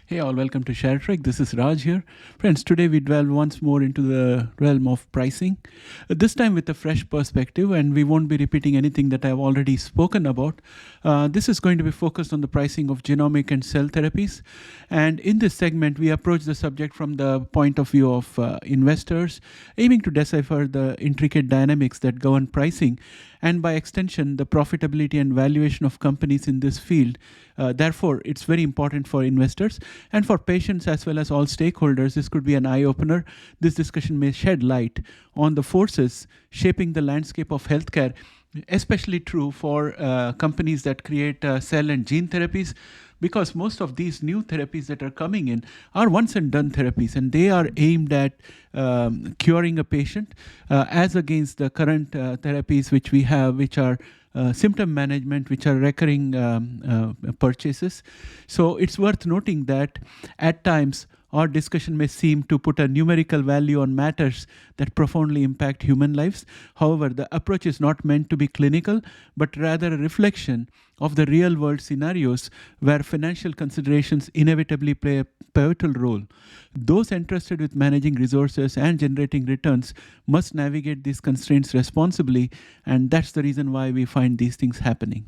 Hey all, welcome to ShareTrek. This is Raj here. Friends, today we delve once more into the realm of pricing, this time with a fresh perspective, and we won't be repeating anything that I've already spoken about. This is going to be focused on the pricing of genomic and cell therapies. And in this segment, we approach the subject from the point of view of investors, aiming to decipher the intricate dynamics that govern pricing and by extension, the profitability and valuation of companies in this field. Therefore, it's very important for investors and for patients as well as all stakeholders. This could be an eye-opener. This discussion may shed light on the forces shaping the landscape of healthcare, especially true for companies that create cell and gene therapies, because most of these new therapies that are coming in are once and done therapies, and they are aimed at curing a patient as against the current therapies which we have, which are symptom management, which are recurring purchases. So it's worth noting that at times our discussion may seem to put a numerical value on matters that profoundly impact human lives. However, the approach is not meant to be clinical, but rather a reflection of the real world scenarios where financial considerations inevitably play a pivotal role. Those entrusted with managing resources and generating returns must navigate these constraints responsibly, and that's the reason why we find these things happening.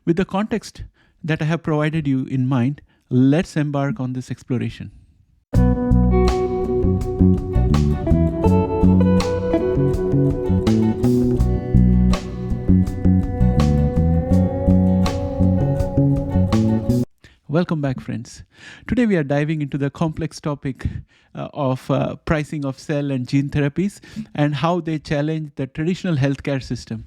With the context that I have provided you in mind, let's embark on this exploration. Welcome back, friends. Today we are diving into the complex topic of pricing of cell and gene therapies and how they challenge the traditional healthcare system.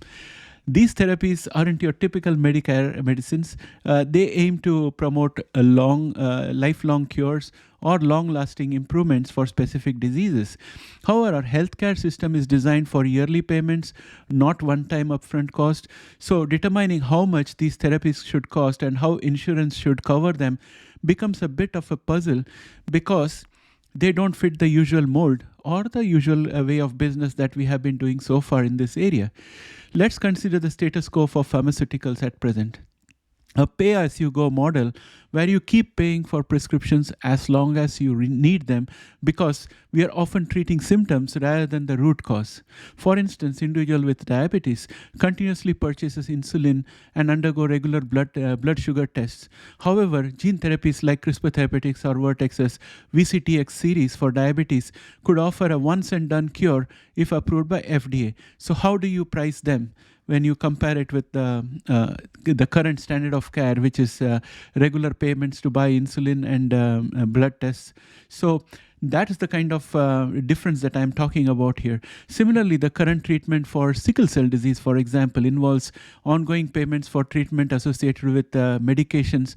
These therapies aren't your typical Medicare medicines. They aim to promote lifelong cures or long-lasting improvements for specific diseases. However, our healthcare system is designed for yearly payments, not one-time upfront cost. So determining how much these therapies should cost and how insurance should cover them becomes a bit of a puzzle, because they don't fit the usual mold or the usual way of business that we have been doing so far in this area. Let's consider the status quo for pharmaceuticals at present. A pay-as-you-go model where you keep paying for prescriptions as long as you need them, because we are often treating symptoms rather than the root cause. For instance, individual with diabetes continuously purchases insulin and undergo regular blood sugar tests. However, gene therapies like CRISPR Therapeutics or Vertex's VCTX series for diabetes could offer a once-and-done cure if approved by FDA. So how do you price them when you compare it with the current standard of care, which is regular payments to buy insulin and blood tests? So that is the kind of difference that I'm talking about here. Similarly, the current treatment for sickle cell disease, for example, involves ongoing payments for treatment associated with medications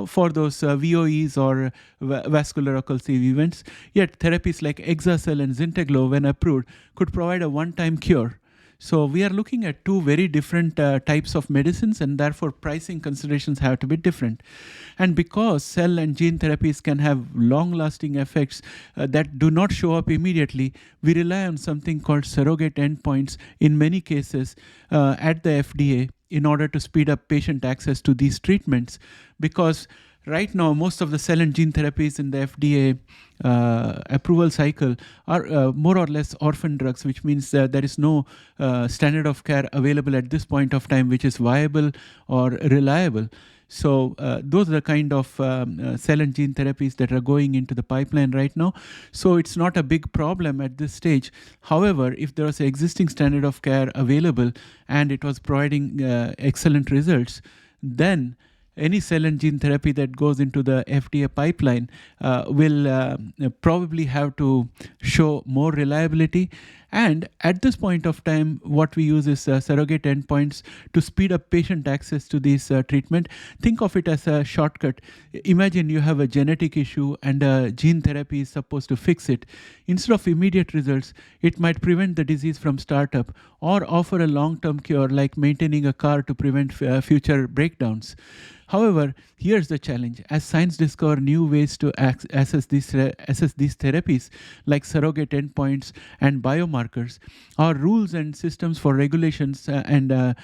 for those VOEs or vascular occlusive events. Yet therapies like Exacel and Zynteglo, when approved, could provide a one-time cure. So we are looking at two very different types of medicines, and therefore pricing considerations have to be different. And because cell and gene therapies can have long-lasting effects that do not show up immediately, we rely on something called surrogate endpoints in many cases at the FDA in order to speed up patient access to these treatments. Because right now, most of the cell and gene therapies in the FDA approval cycle are more or less orphan drugs, which means that there is no standard of care available at this point of time which is viable or reliable. So those are the kind of cell and gene therapies that are going into the pipeline right now. So it's not a big problem at this stage. However, if there was an existing standard of care available and it was providing excellent results, then any cell and gene therapy that goes into the FDA pipeline will probably have to show more reliability. And at this point of time, what we use is surrogate endpoints to speed up patient access to this treatment. Think of it as a shortcut. Imagine you have a genetic issue and a gene therapy is supposed to fix it. Instead of immediate results, it might prevent the disease from startup or offer a long-term cure, like maintaining a car to prevent future breakdowns. However, here's the challenge. As science discovers new ways to assess these therapies, like surrogate endpoints and biomarkers, our rules and systems for regulations and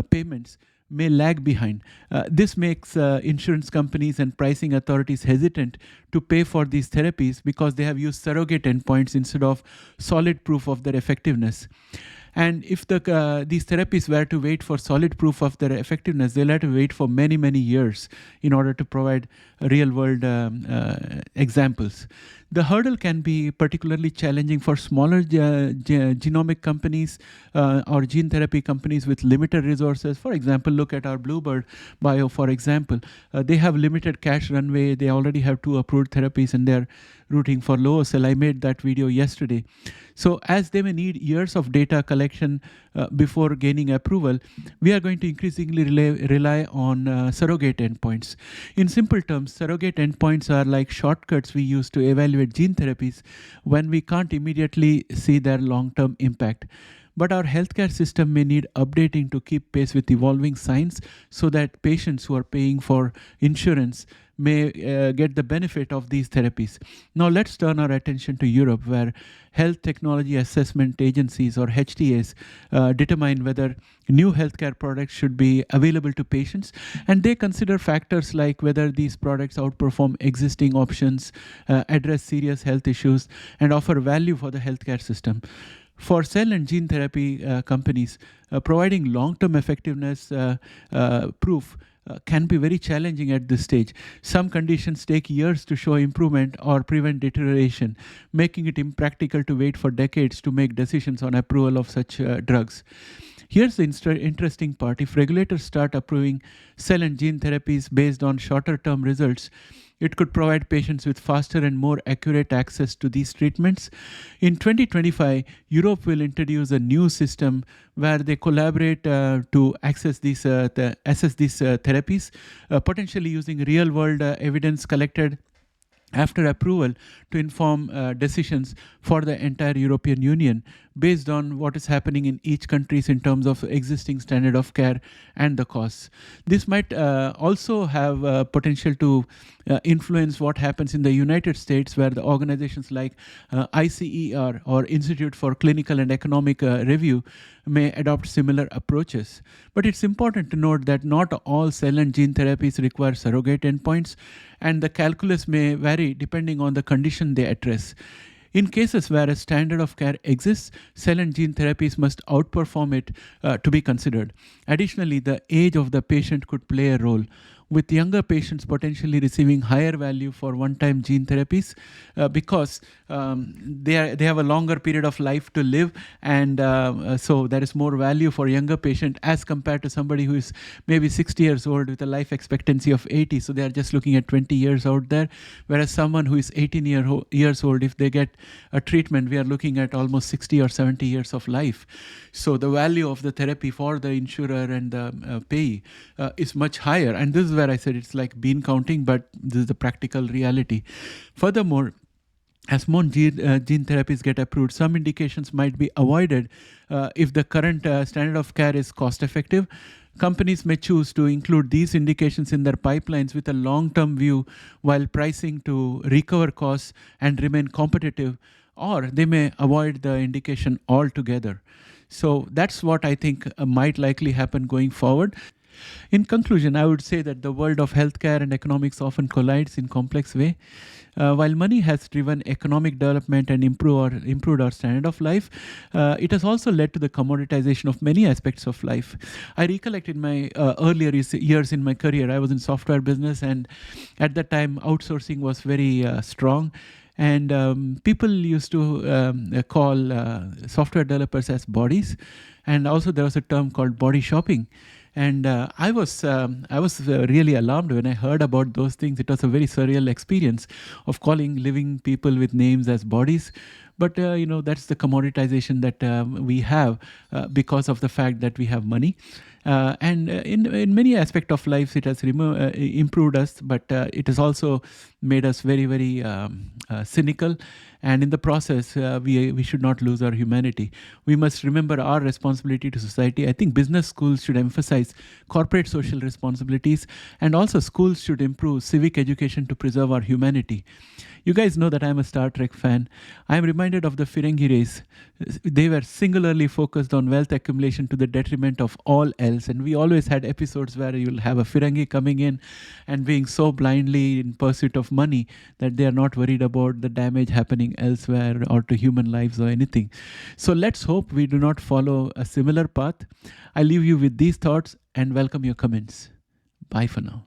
payments may lag behind. This makes insurance companies and pricing authorities hesitant to pay for these therapies because they have used surrogate endpoints instead of solid proof of their effectiveness. And if these therapies were to wait for solid proof of their effectiveness, they'll have to wait for many, many years in order to provide real-world examples. The hurdle can be particularly challenging for smaller genomic companies or gene therapy companies with limited resources. For example, look at our Bluebird Bio, for example. They have limited cash runway. They already have 2 approved therapies and they're rooting for low-cell. I made that video yesterday. So as they may need years of data collection before gaining approval, we are going to increasingly rely on surrogate endpoints. In simple terms, surrogate endpoints are like shortcuts we use to evaluate gene therapies when we can't immediately see their long-term impact. But our healthcare system may need updating to keep pace with evolving science so that patients who are paying for insurance may get the benefit of these therapies. Now let's turn our attention to Europe, where health technology assessment agencies, or HTAs, determine whether new healthcare products should be available to patients, and they consider factors like whether these products outperform existing options, address serious health issues, and offer value for the healthcare system. For cell and gene therapy companies, providing long-term effectiveness proof can be very challenging at this stage. Some conditions take years to show improvement or prevent deterioration, making it impractical to wait for decades to make decisions on approval of such drugs. Here's the interesting part. If regulators start approving cell and gene therapies based on shorter-term results, it could provide patients with faster and more accurate access to these treatments. In 2025, Europe will introduce a new system where they collaborate to assess these therapies, potentially using real-world evidence collected after approval to inform decisions for the entire European Union based on what is happening in each country in terms of existing standard of care and the costs. This might also have potential to influence what happens in the United States, where the organizations like ICER, or Institute for Clinical and Economic Review, may adopt similar approaches. But it's important to note that not all cell and gene therapies require surrogate endpoints, and the calculus may vary depending on the condition they address. In cases where a standard of care exists, cell and gene therapies must outperform it to be considered. Additionally, the age of the patient could play a role, with younger patients potentially receiving higher value for one-time gene therapies because they have a longer period of life to live, and so there is more value for younger patient as compared to somebody who is maybe 60 years old with a life expectancy of 80. So they are just looking at 20 years out there, whereas someone who is 18 years old, if they get a treatment, we are looking at almost 60 or 70 years of life. So the value of the therapy for the insurer and the payee is much higher. And this is where I said it's like bean counting, but this is the practical reality. Furthermore, as more gene therapies get approved, some indications might be avoided if the current standard of care is cost effective. Companies may choose to include these indications in their pipelines with a long-term view while pricing to recover costs and remain competitive, or they may avoid the indication altogether. So that's what I think might likely happen going forward. In conclusion, I would say that the world of healthcare and economics often collides in complex way. While money has driven economic development and improved our standard of life, it has also led to the commoditization of many aspects of life. I recollect in my earlier years in my career, I was in software business, and at that time, outsourcing was very strong. And people used to call software developers as bodies. And also there was a term called body shopping. And I was really alarmed when I heard about those things. It was a very surreal experience of calling living people with names as bodies. But that's the commoditization that we have because of the fact that we have money. And in many aspects of life, it has improved us, but it has also made us very, very cynical. And in the process, we should not lose our humanity. We must remember our responsibility to society. I think business schools should emphasize corporate social responsibilities, and also schools should improve civic education to preserve our humanity. You guys know that I'm a Star Trek fan. I'm reminded of the Ferengi race. They were singularly focused on wealth accumulation to the detriment of all else. And we always had episodes where you'll have a Ferengi coming in and being so blindly in pursuit of money that they are not worried about the damage happening elsewhere or to human lives or anything. So let's hope we do not follow a similar path. I leave you with these thoughts and welcome your comments. Bye for now.